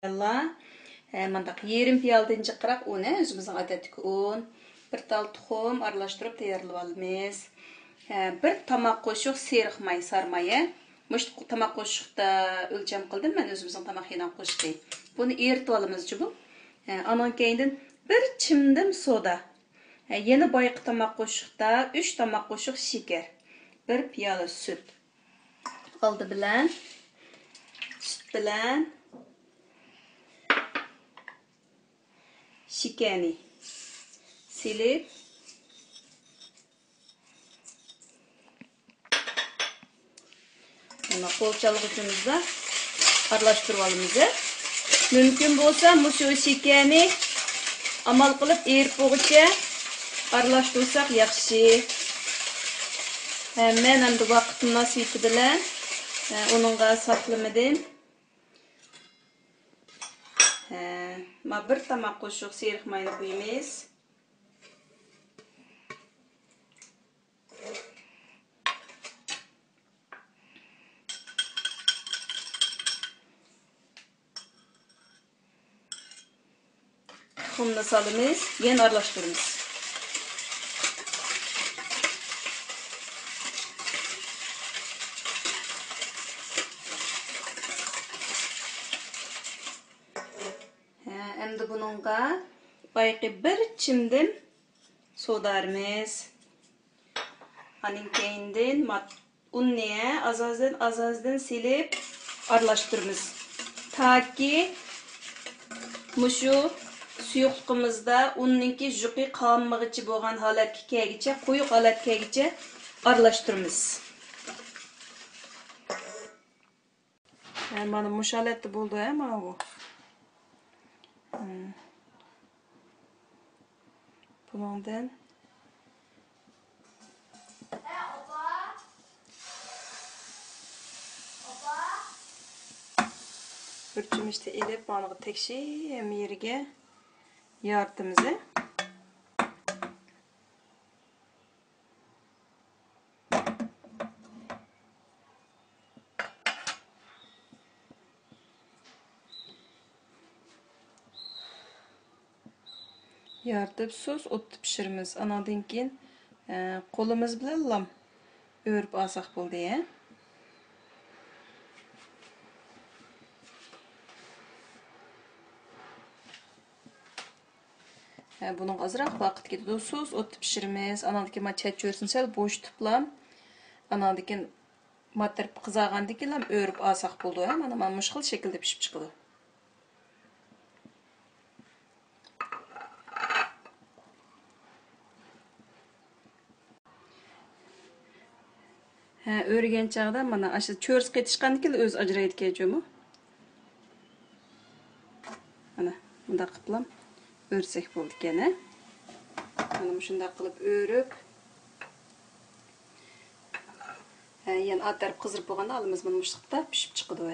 Mındaq yarım piyoladın jiqraq un, özümüzün adetdeki un, bir tal tuxum aralashtirib tayyorlab olamiz. Bir tomoq qoshiq seriq may, sarmayı. Mush tomoq qoshiqda o'lcham qildim men o'zimizning tomoq qo'shdi. Buni eritib olamiz bu. Anan keyindan bir chimdim soda. Yana boyqi tomoq qoshiqda 3 tomoq qoshiq shakar, 1 piyola süt. Oldi bilan süt bilan shakarni silib buni qo'l chalg'uchimizda aralashtirib olamiz. Mumkin bo'lsa, mushu shakarni amal qilib erib bo'lguncha aralashtirsak yaxshi. Men endi vaqt munosabati bilan uningga saklamadim. Ma bir tomoq qoshiq seriq mayni qo'yamiz. Tuxumni solamiz, yana aralashtiramiz. Endi buningga boyqi bir chimdim sodarmiz. Aning keyindan unni azazdan silib aralashtiramiz. Taki mushu suyuqligimizda unninki juqi qolmag'ichi bo'lgan holatga kelguncha, quyuq holatga kelguncha aralashtiramiz. Mana mush holatda bo'ldi, mana bu. Bundan bir chumishda elib, mana tekshi yeriga yoritamiz. Yoritib so'z o'tib pishiramiz. Anadan keyin qo'limiz bilan lam o'rib olsak bo'ldi. Bunun azroq vaqt ketadi. So'z o'tib pishiramiz. Anadan keyin chachversin sal bo'shtiblam. Anadan keyin matirib qizargandan keyin lam o'rib olsak bo'ldi. Mana mush xil shaklda pishib chiqadi. O'rgan chaqda mana shu cho'rs qetishgandan keyin o'z ajraydi keljo'mi? Mana bunda qilib o'rsak bo'ldi ekan. Mana shunday qilib o'rib yana atarib qizirib bo'lganda olamiz. Mana bu shunday pishib chiqadi.